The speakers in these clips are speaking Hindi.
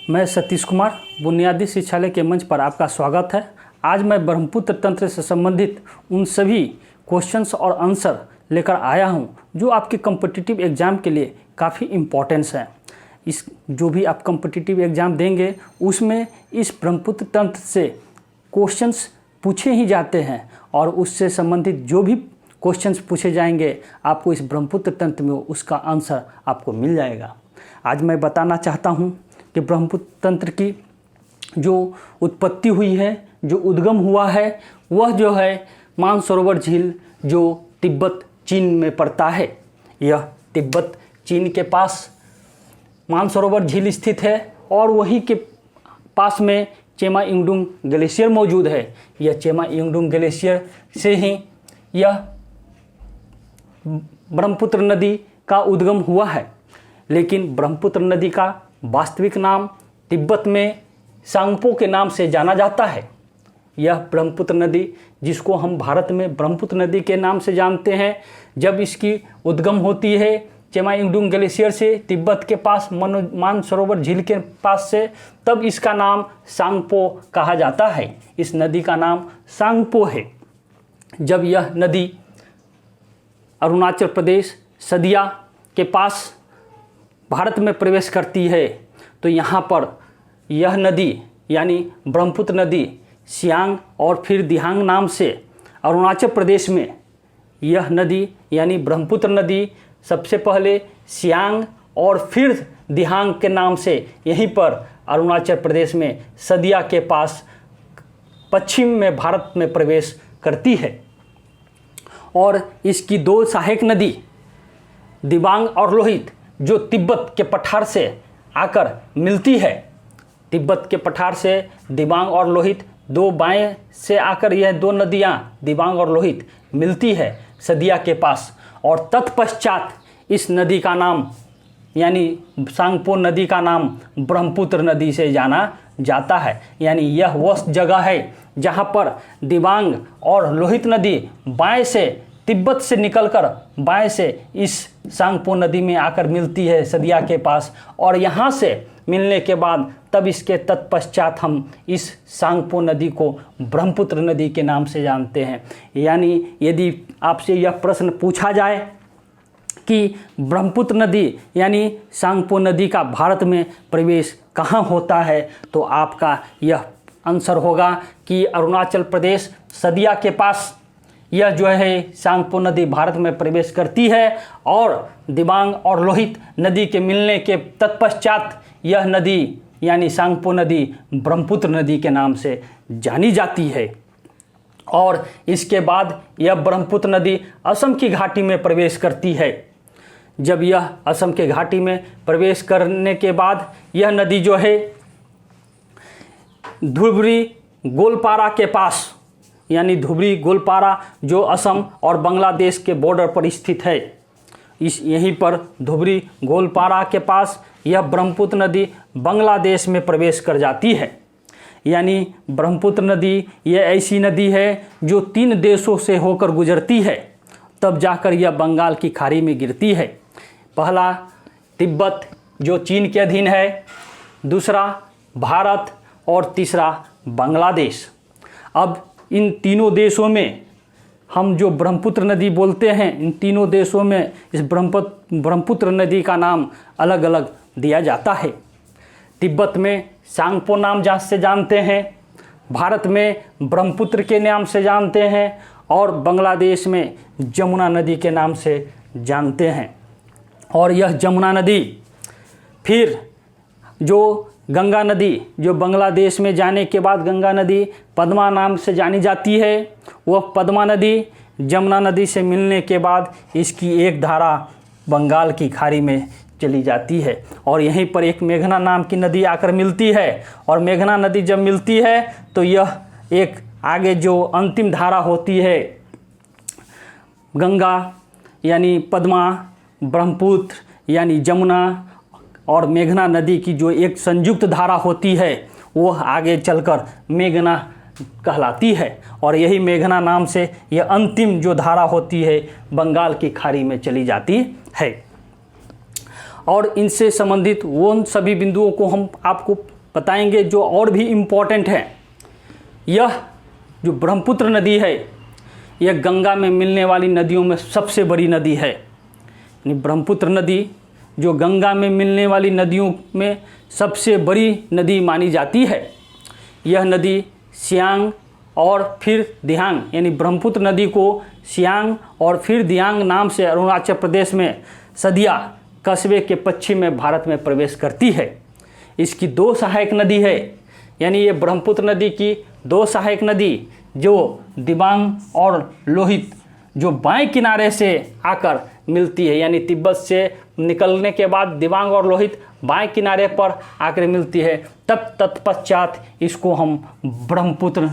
मैं सतीश कुमार बुनियादी शिक्षालय के मंच पर आपका स्वागत है। आज मैं ब्रह्मपुत्र तंत्र से संबंधित उन सभी क्वेश्चंस और आंसर लेकर आया हूं जो आपके कॉम्पिटिटिव एग्ज़ाम के लिए काफ़ी इम्पोर्टेंस हैं। इस जो भी आप कॉम्पिटिटिव एग्ज़ाम देंगे उसमें इस ब्रह्मपुत्र तंत्र से क्वेश्चंस पूछे ही जाते हैं और उससे संबंधित जो भी क्वेश्चंस पूछे जाएंगे आपको इस ब्रह्मपुत्र तंत्र में उसका आंसर आपको मिल जाएगा। आज मैं बताना चाहता हूं कि ब्रह्मपुत्र तंत्र की जो उत्पत्ति हुई है, जो उद्गम हुआ है, वह जो है मानसरोवर झील जो तिब्बत चीन में पड़ता है। यह तिब्बत चीन के पास मानसरोवर झील स्थित है और वही के पास में चेमा इंगडुंग ग्लेशियर मौजूद है। यह चेमा इंगडुंग ग्लेशियर से ही यह ब्रह्मपुत्र नदी का उद्गम हुआ है। लेकिन ब्रह्मपुत्र नदी का वास्तविक नाम तिब्बत में सांगपो के नाम से जाना जाता है। यह ब्रह्मपुत्र नदी जिसको हम भारत में ब्रह्मपुत्र नदी के नाम से जानते हैं, जब इसकी उद्गम होती है चेमा इंगडुंग ग्लेशियर से तिब्बत के पास मानसरोवर झील के पास से, तब इसका नाम सांगपो कहा जाता है। इस नदी का नाम सांगपो है। जब यह नदी अरुणाचल प्रदेश सदिया के पास भारत में प्रवेश करती है तो यहाँ पर यह नदी यानी ब्रह्मपुत्र नदी सियांग और फिर दिहांग नाम से अरुणाचल प्रदेश में यह नदी यानी ब्रह्मपुत्र नदी सबसे पहले सियांग और फिर दिहांग के नाम से यहीं पर अरुणाचल प्रदेश में सदिया के पास पश्चिम में भारत में प्रवेश करती है। और इसकी दो सहायक नदी दिबांग और लोहित जो तिब्बत के पठार से आकर मिलती है, तिब्बत के पठार से दिबांग और लोहित दो बाएं से आकर यह दो नदियां दिबांग और लोहित मिलती है सदिया के पास। और तत्पश्चात इस नदी का नाम यानी सांगपो नदी का नाम ब्रह्मपुत्र नदी से जाना जाता है। यानी यह वह जगह है जहां पर दिबांग और लोहित नदी बाएं से तिब्बत से निकलकर बाएं से इस सांगपो नदी में आकर मिलती है सदिया के पास। और यहाँ से मिलने के बाद तब इसके तत्पश्चात हम इस सांगपो नदी को ब्रह्मपुत्र नदी के नाम से जानते हैं। यानी यदि आपसे यह प्रश्न पूछा जाए कि ब्रह्मपुत्र नदी यानी सांगपो नदी का भारत में प्रवेश कहाँ होता है, तो आपका यह आंसर होगा कि अरुणाचल प्रदेश सदिया के पास यह जो है सांगपो नदी भारत में प्रवेश करती है और दिबांग और लोहित नदी के मिलने के तत्पश्चात यह नदी यानी सांगपो नदी ब्रह्मपुत्र नदी के नाम से जानी जाती है। और इसके बाद यह ब्रह्मपुत्र नदी असम की घाटी में प्रवेश करती है। जब यह असम के घाटी में प्रवेश करने के बाद यह नदी जो है धुबरी गोलपारा के पास यानी धुबरी गोलपारा जो असम और बांग्लादेश के बॉर्डर पर स्थित है, इस यहीं पर धुबरी गोलपारा के पास यह ब्रह्मपुत्र नदी बांग्लादेश में प्रवेश कर जाती है। यानी ब्रह्मपुत्र नदी यह ऐसी नदी है जो 3 देशों से होकर गुजरती है, तब जाकर यह बंगाल की खाड़ी में गिरती है। पहला तिब्बत जो चीन के अधीन है, दूसरा भारत और तीसरा बांग्लादेश। अब इन तीनों देशों में हम जो ब्रह्मपुत्र नदी बोलते हैं, इन तीनों देशों में इस ब्रह्मपुत्र नदी का नाम अलग अलग दिया जाता है। तिब्बत में सांगपो नाम से जानते हैं, भारत में ब्रह्मपुत्र के नाम से जानते हैं और बांग्लादेश में जमुना नदी के नाम से जानते हैं। और यह जमुना नदी फिर जो गंगा नदी जो बांग्लादेश में जाने के बाद गंगा नदी पद्मा नाम से जानी जाती है, वह पद्मा नदी जमुना नदी से मिलने के बाद इसकी एक धारा बंगाल की खाड़ी में चली जाती है और यहीं पर एक मेघना नाम की नदी आकर मिलती है। और मेघना नदी जब मिलती है तो यह एक आगे जो अंतिम धारा होती है गंगा यानी पद्मा, ब्रह्मपुत्र यानी जमुना और मेघना नदी की जो एक संयुक्त धारा होती है वह आगे चलकर मेघना कहलाती है। और यही मेघना नाम से यह अंतिम जो धारा होती है बंगाल की खाड़ी में चली जाती है। और इनसे संबंधित उन सभी बिंदुओं को हम आपको बताएंगे जो और भी इम्पोर्टेंट है। यह जो ब्रह्मपुत्र नदी है, यह गंगा में मिलने वाली नदियों में सबसे बड़ी नदी है। यानी ब्रह्मपुत्र नदी जो गंगा में मिलने वाली नदियों में सबसे बड़ी नदी मानी जाती है। यह नदी सियांग और फिर दियांग, यानी ब्रह्मपुत्र नदी को सियांग और फिर दियांग नाम से अरुणाचल प्रदेश में सदिया कस्बे के पश्चिम में भारत में प्रवेश करती है। इसकी दो सहायक नदी है, यानी ये ब्रह्मपुत्र नदी की दो सहायक नदी जो दिबांग और लोहित जो बाएं किनारे से आकर मिलती है, यानी तिब्बत से निकलने के बाद दिबांग और लोहित बाएं किनारे पर आकर मिलती है, तब तत्पश्चात इसको हम ब्रह्मपुत्र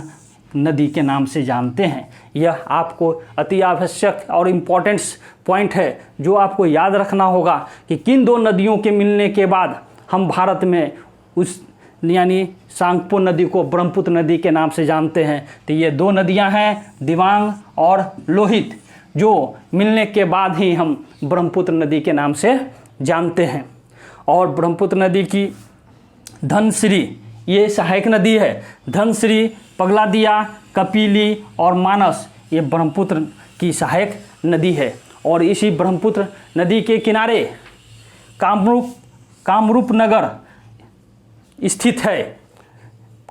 नदी के नाम से जानते हैं। यह आपको अति आवश्यक और इम्पोर्टेंट पॉइंट है जो आपको याद रखना होगा कि किन दो नदियों के मिलने के बाद हम भारत में उस यानी सांगपो नदी को ब्रह्मपुत्र नदी के नाम से जानते हैं। तो ये दो नदियां हैं दिबांग और लोहित, जो मिलने के बाद ही हम ब्रह्मपुत्र नदी के नाम से जानते हैं। और ब्रह्मपुत्र नदी की धनश्री ये सहायक नदी है। धनश्री, पगलादिया, कपिली और मानस ये ब्रह्मपुत्र की सहायक नदी है। और इसी ब्रह्मपुत्र नदी के किनारे कामरूप नगर स्थित है।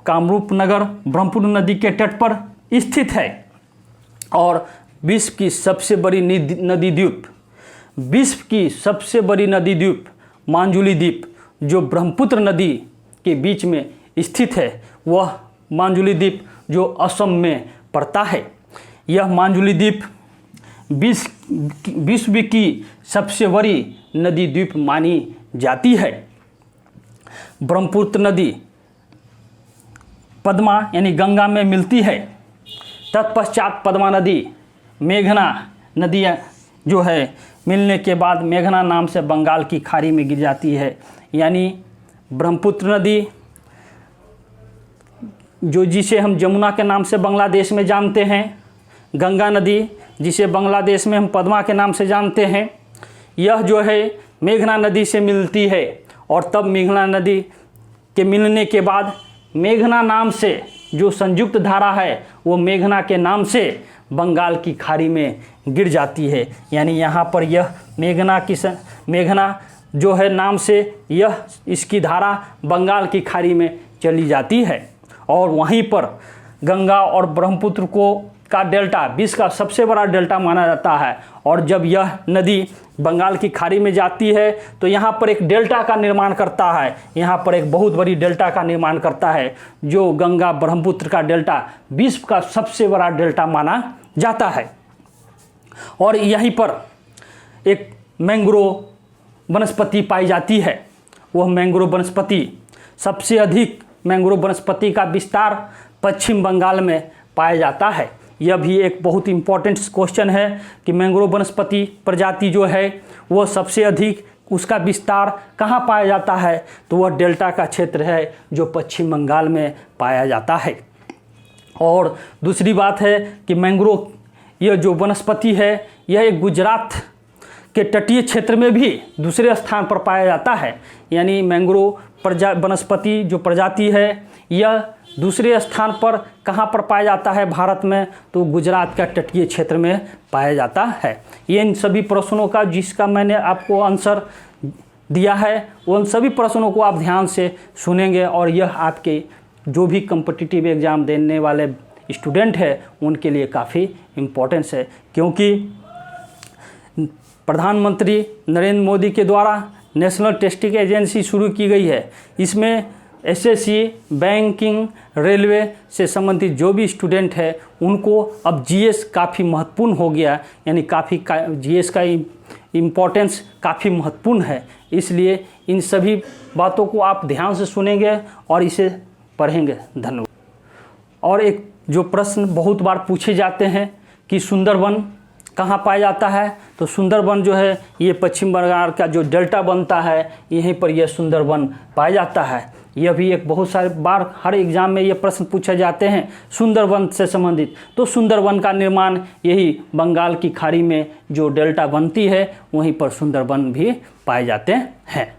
कामरूप नगर ब्रह्मपुत्र नदी के तट पर स्थित है। और विश्व की सबसे बड़ी नदी द्वीप मांजुली द्वीप जो ब्रह्मपुत्र नदी के बीच में स्थित है, वह मांजुली द्वीप जो असम में पड़ता है। यह मांजुली द्वीप विश्व की सबसे बड़ी नदी द्वीप मानी जाती है। ब्रह्मपुत्र नदी पद्मा यानी गंगा में मिलती है। तत्पश्चात पद्मा नदी मेघना नदी जो है मिलने के बाद मेघना नाम से बंगाल की खाड़ी में गिर जाती है। यानी ब्रह्मपुत्र नदी जो जिसे हम जमुना के नाम से बांग्लादेश में जानते हैं, गंगा नदी जिसे बांग्लादेश में हम पद्मा के नाम से जानते हैं, यह जो है मेघना नदी से मिलती है। और तब मेघना नदी के मिलने के बाद मेघना नाम से जो संयुक्त धारा है वो मेघना के नाम से बंगाल की खाड़ी में गिर जाती है। यानी यहाँ पर यह मेघना जो है नाम से यह इसकी धारा बंगाल की खाड़ी में चली जाती है। और वहीं पर गंगा और ब्रह्मपुत्र का डेल्टा विश्व का सबसे बड़ा डेल्टा माना जाता है। और जब यह नदी बंगाल की खाड़ी में जाती है तो यहाँ पर एक डेल्टा का निर्माण करता है, यहाँ पर एक बहुत बड़ी डेल्टा का निर्माण करता है, जो गंगा ब्रह्मपुत्र का डेल्टा विश्व का सबसे बड़ा डेल्टा माना जाता है। और यहीं पर एक मैंग्रोव वनस्पति पाई जाती है। वह मैंग्रोव वनस्पति सबसे अधिक मैंग्रोव वनस्पति का विस्तार पश्चिम बंगाल में पाया जाता है। यह भी एक बहुत इम्पोर्टेंट क्वेश्चन है कि मैंग्रोव वनस्पति प्रजाति जो है वह सबसे अधिक उसका विस्तार कहाँ पाया जाता है, तो वह डेल्टा का क्षेत्र है जो पश्चिम बंगाल में पाया जाता है। और दूसरी बात है कि मैंग्रोव यह जो वनस्पति है यह एक गुजरात के तटीय क्षेत्र में भी दूसरे स्थान पर पाया जाता है। यानी मैंग्रोव वनस्पति जो प्रजाति है यह दूसरे स्थान पर कहाँ पर पाया जाता है भारत में, तो गुजरात का तटीय क्षेत्र में पाया जाता है। ये इन सभी प्रश्नों का जिसका मैंने आपको आंसर दिया है उन सभी प्रश्नों को आप ध्यान से सुनेंगे और यह आपके जो भी कॉम्पिटिटिव एग्ज़ाम देने वाले स्टूडेंट हैं उनके लिए काफ़ी इम्पोर्टेंस है, क्योंकि प्रधानमंत्री नरेंद्र मोदी के द्वारा नेशनल टेस्टिंग एजेंसी शुरू की गई है। इसमें एसएससी, बैंकिंग, रेलवे से संबंधित जो भी स्टूडेंट है उनको अब जीएस काफ़ी महत्वपूर्ण हो गया, यानी काफ़ी जीएस का इम्पोर्टेंस काफ़ी महत्वपूर्ण है। इसलिए इन सभी बातों को आप ध्यान से सुनेंगे और इसे पढ़ेंगे। धन्यवाद। और एक जो प्रश्न बहुत बार पूछे जाते हैं कि सुंदरवन कहाँ पाया जाता है, तो सुंदरवन जो है ये पश्चिम बंगाल का जो डेल्टा बनता है यहीं पर यह सुंदरवन पाया जाता है। यह भी एक बहुत सारे बार हर एग्ज़ाम में ये प्रश्न पूछे जाते हैं सुंदरवन से संबंधित। तो सुंदरवन का निर्माण यही बंगाल की खाड़ी में जो डेल्टा बनती है वहीं पर सुंदरवन भी पाए जाते हैं।